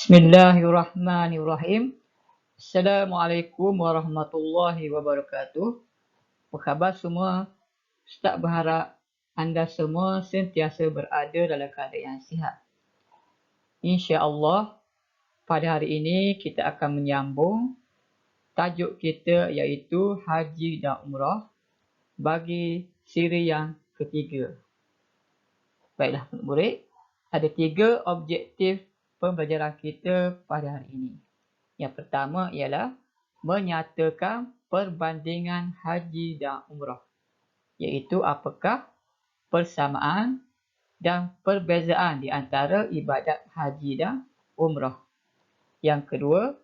Bismillahirrahmanirrahim. Assalamualaikum warahmatullahi wabarakatuh. Apa khabar semua? Ustaz berharap anda semua sentiasa berada dalam keadaan yang sihat. InsyaAllah, pada hari ini kita akan menyambung tajuk kita iaitu Haji dan Umrah bagi siri yang ketiga. Baiklah murid, ada 3 objektif pembelajaran kita pada hari ini. Yang pertama ialah menyatakan perbandingan haji dan umrah, iaitu apakah persamaan dan perbezaan di antara ibadat haji dan umrah. Yang kedua,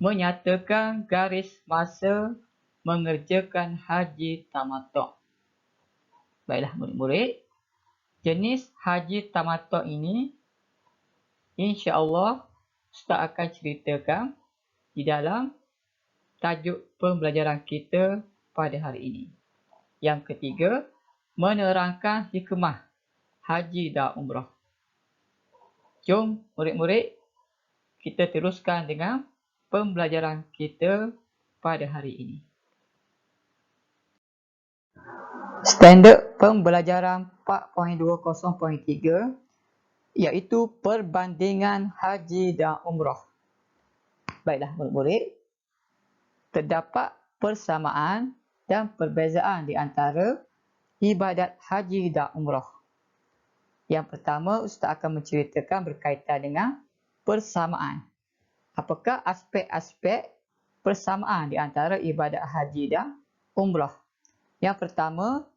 menyatakan garis masa mengerjakan haji tamattu'. Baiklah murid-murid, jenis haji tamattu' ini insya-Allah Ustaz akan ceritakan di dalam tajuk pembelajaran kita pada hari ini. Yang ketiga, menerangkan hikmah haji dan umrah. Jom murid-murid, kita teruskan dengan pembelajaran kita pada hari ini. Standard pembelajaran 4.20.3 iaitu perbandingan haji dan umrah. Baiklah murid-murid, terdapat persamaan dan perbezaan di antara ibadat haji dan umrah. Yang pertama, Ustaz akan menceritakan berkaitan dengan persamaan. Apakah aspek-aspek persamaan di antara ibadat haji dan umrah? Yang pertama,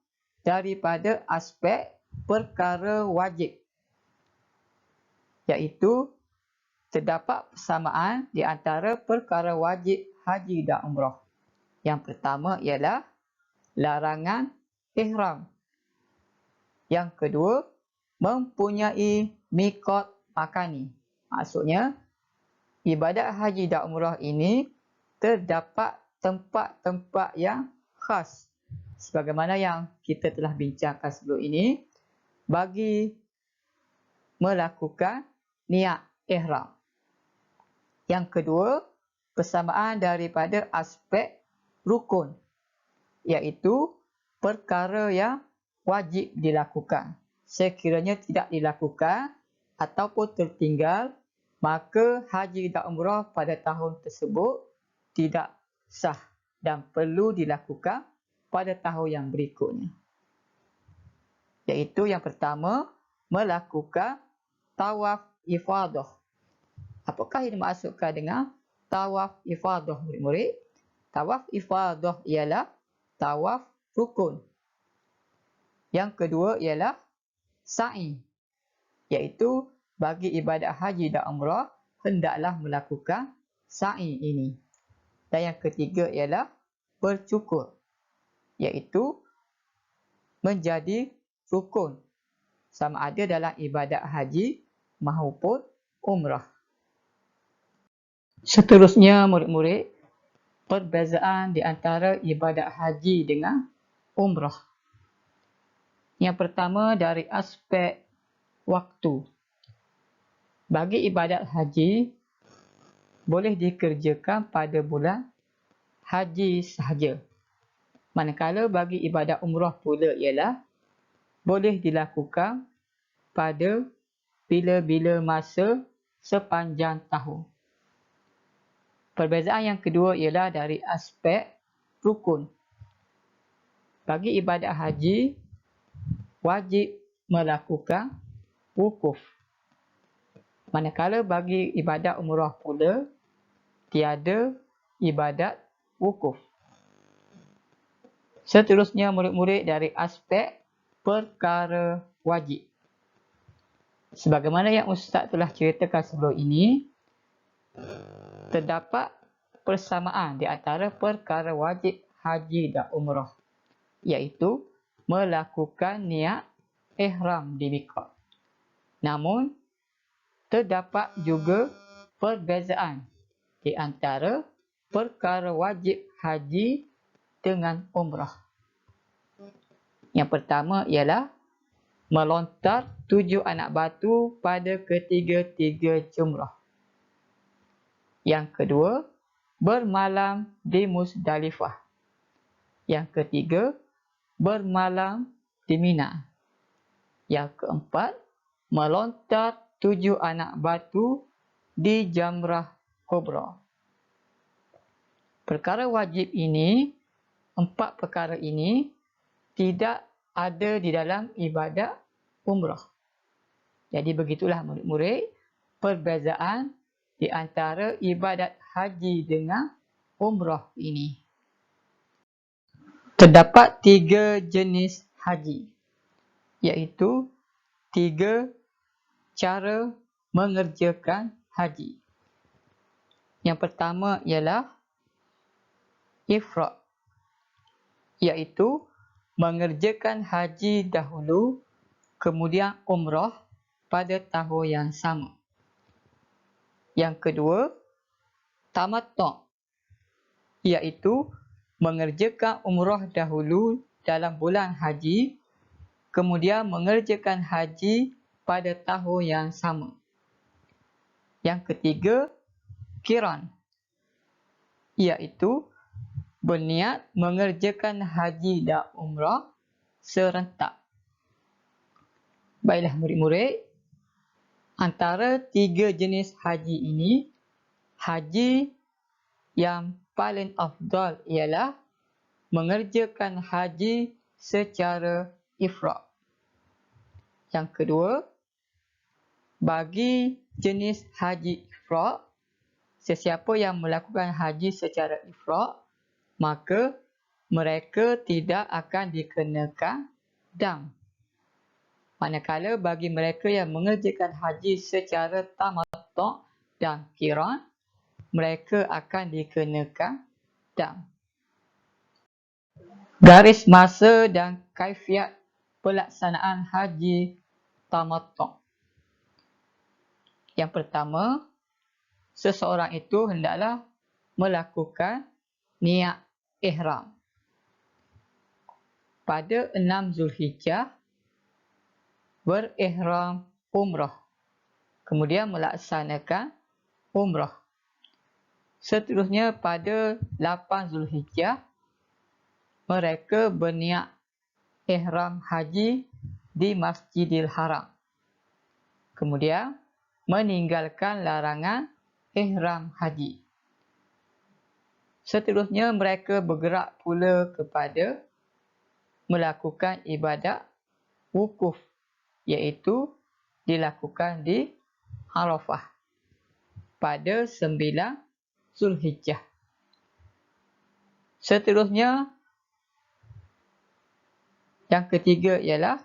daripada aspek perkara wajib, iaitu terdapat persamaan di antara perkara wajib haji dan umrah. Yang pertama ialah larangan ihram. Yang kedua, mempunyai miqat makani. Maksudnya, ibadat haji dan umrah ini terdapat tempat-tempat yang khas. Sebagaimana yang kita telah bincangkan sebelum ini, bagi melakukan niat ihram. Yang kedua, persamaan daripada aspek rukun, iaitu perkara yang wajib dilakukan. Sekiranya tidak dilakukan ataupun tertinggal, maka haji dan umrah pada tahun tersebut tidak sah dan perlu dilakukan pada tahun yang berikutnya. Iaitu yang pertama, melakukan tawaf ifadah. Apakah yang dimaksudkan dengan tawaf ifadah murid-murid? Tawaf ifadah ialah tawaf rukun. Yang kedua ialah sa'i, iaitu bagi ibadat haji dan umrah hendaklah melakukan sa'i ini. Dan yang ketiga ialah bercukur, iaitu menjadi rukun sama ada dalam ibadat haji maupun umrah. Seterusnya murid-murid, perbezaan di antara ibadat haji dengan umrah. Yang pertama dari aspek waktu. Bagi ibadat haji boleh dikerjakan pada bulan haji sahaja. Manakala bagi ibadat umrah pula ialah boleh dilakukan pada bila-bila masa sepanjang tahun. Perbezaan yang kedua ialah dari aspek rukun. Bagi ibadat haji, wajib melakukan wukuf. Manakala bagi ibadat umrah pula, tiada ibadat wukuf. Seterusnya murid-murid dari aspek perkara wajib. Sebagaimana yang Ustaz telah ceritakan sebelum ini, terdapat persamaan di antara perkara wajib haji dan umrah, iaitu melakukan niat ihram di miqat. Namun, terdapat juga perbezaan di antara perkara wajib haji dengan umrah. Yang pertama ialah melontar 7 anak batu pada ketiga-tiga jumrah. Yang kedua, bermalam di Muzdalifah. Yang ketiga, bermalam di Mina. Yang keempat, melontar 7 anak batu di Jamrah Kubra. Perkara wajib ini, 4 perkara ini tidak ada di dalam ibadat umrah. Jadi begitulah murid-murid perbezaan di antara ibadat haji dengan umrah ini. Terdapat 3 jenis haji, iaitu 3 cara mengerjakan haji. Yang pertama ialah ifrad, iaitu mengerjakan haji dahulu kemudian umrah pada tahun yang sama. Yang kedua, tamattu', iaitu mengerjakan umrah dahulu dalam bulan haji kemudian mengerjakan haji pada tahun yang sama. Yang ketiga, qiran, iaitu berniat mengerjakan haji dan umrah serentak. Baiklah murid-murid, antara 3 jenis haji ini, haji yang paling afdal ialah mengerjakan haji secara ifrad. Yang kedua, bagi jenis haji ifrad, sesiapa yang melakukan haji secara ifrad, maka mereka tidak akan dikenakan dam. Manakala bagi mereka yang mengerjakan haji secara tamattu' dan qiran, mereka akan dikenakan dam. Garis masa dan kaifiat pelaksanaan haji tamattu'. Yang pertama, seseorang itu hendaklah melakukan niat ihram pada 6 Zulhijjah, berihram umrah, kemudian melaksanakan umrah. Seterusnya pada 8 Zulhijjah, mereka berniat ihram haji di Masjidil Haram. Kemudian meninggalkan larangan ihram haji. Seterusnya mereka bergerak pula kepada melakukan ibadat wukuf, iaitu dilakukan di Arafah pada 9 Zulhijjah. Seterusnya, yang ketiga ialah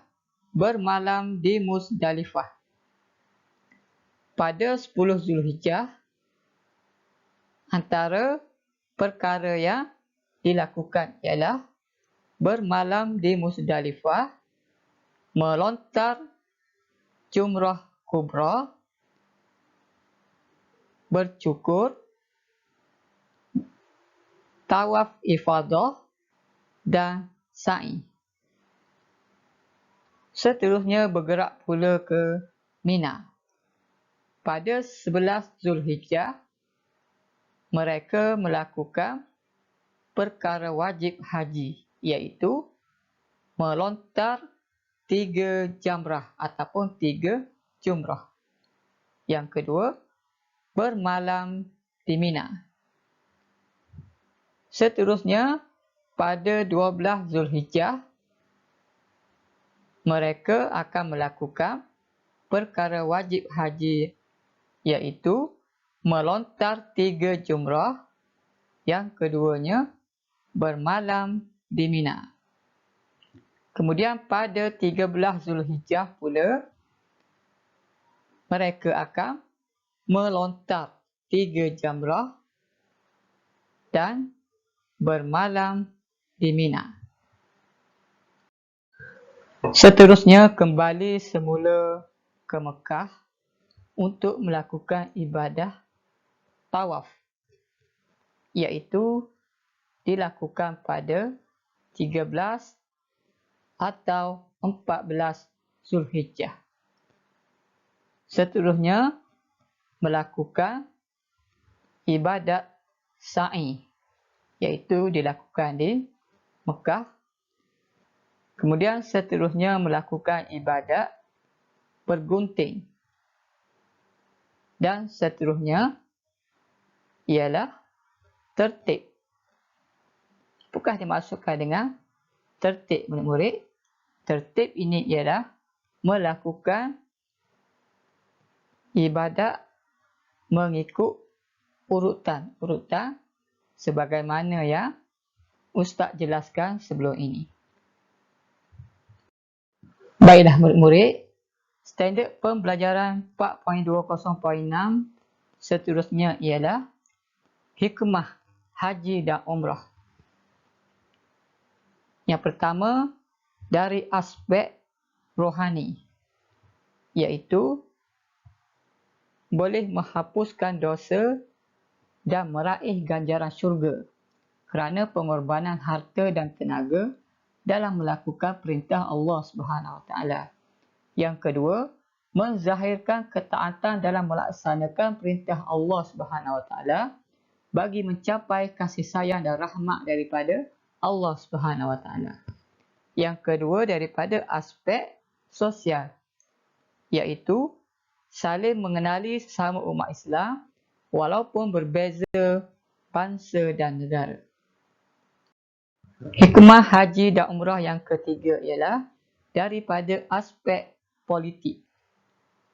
bermalam di Muzdalifah. Pada 10 Zulhijjah, antara perkara yang dilakukan ialah bermalam di Muzdalifah, melontar Jumrah Kubra, bercukur, tawaf ifadah dan sa'i. Seterusnya bergerak pula ke Mina. Pada 11 Zulhijjah, mereka melakukan perkara wajib haji, iaitu melontar 3 jamrah ataupun 3 jumrah. Yang kedua, bermalam di Mina. Seterusnya, pada 12 Zulhijjah, mereka akan melakukan perkara wajib haji, iaitu melontar 3 jumrah. Yang keduanya, bermalam di Mina. Kemudian pada 13 Zulhijjah pula, mereka akan melontar 3 jamrah dan bermalam di Mina. Seterusnya kembali semula ke Mekah untuk melakukan ibadah tawaf, iaitu dilakukan pada 13 atau 14 Zulhijjah. Seterusnya melakukan ibadat sa'i, iaitu dilakukan di Mekah. Kemudian seterusnya melakukan ibadat bergunting. Dan seterusnya ialah tertib. Apakah dimaksudkan dengan tertib, murid-murid? Tertib ini ialah melakukan ibadat mengikut urutan sebagaimana yang Ustaz jelaskan sebelum ini. Baiklah murid-murid, standard pembelajaran 4.20.6 seterusnya ialah hikmah haji dan umrah. Yang pertama, dari aspek rohani, iaitu boleh menghapuskan dosa dan meraih ganjaran syurga kerana pengorbanan harta dan tenaga dalam melakukan perintah Allah Subhanahu Wa Taala. Yang kedua, menzahirkan ketaatan dalam melaksanakan perintah Allah Subhanahu Wa Taala bagi mencapai kasih sayang dan rahmat daripada Allah Subhanahu Wa Taala. Yang kedua, daripada aspek sosial, iaitu saling mengenali sesama umat Islam walaupun berbeza bangsa dan negara. Hikmah haji dan umrah yang ketiga ialah daripada aspek politik,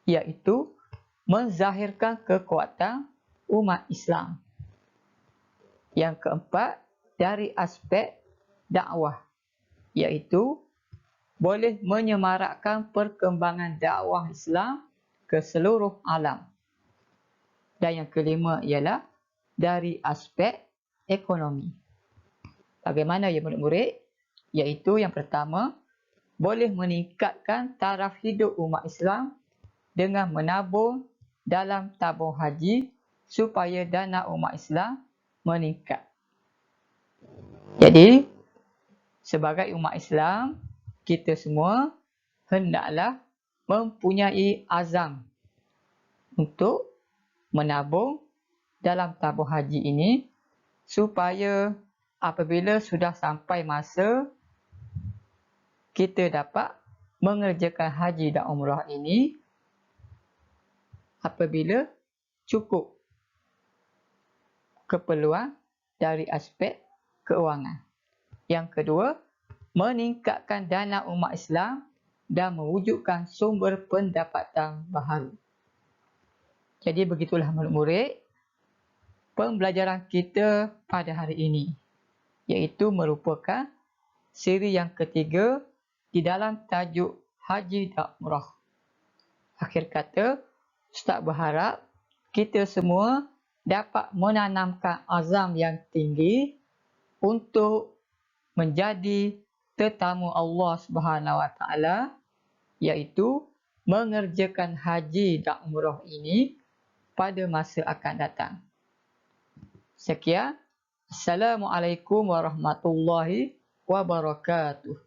iaitu menzahirkan kekuatan umat Islam. Yang keempat, dari aspek dakwah, iaitu boleh menyemarakkan perkembangan dakwah Islam ke seluruh alam. Dan yang kelima ialah dari aspek ekonomi. Bagaimana ya murid-murid? Iaitu yang pertama, boleh meningkatkan taraf hidup umat Islam dengan menabung dalam tabung haji supaya dana umat Islam meningkat. Jadi, sebagai umat Islam, kita semua hendaklah mempunyai azam untuk menabung dalam tabung haji ini supaya apabila sudah sampai masa kita dapat mengerjakan haji dan umrah ini apabila cukup keperluan dari aspek keuangan. Yang kedua, meningkatkan dana umat Islam dan mewujudkan sumber pendapatan baharu. Jadi begitulah murid-murid pembelajaran kita pada hari ini, iaitu merupakan siri yang ketiga di dalam tajuk Haji dan Umrah. Akhir kata, Ustaz berharap kita semua dapat menanamkan azam yang tinggi untuk menjadi tetamu Allah Subhanahu Wa Taala, iaitu mengerjakan haji dan umrah ini pada masa akan datang. Sekian. Assalamualaikum warahmatullahi wabarakatuh.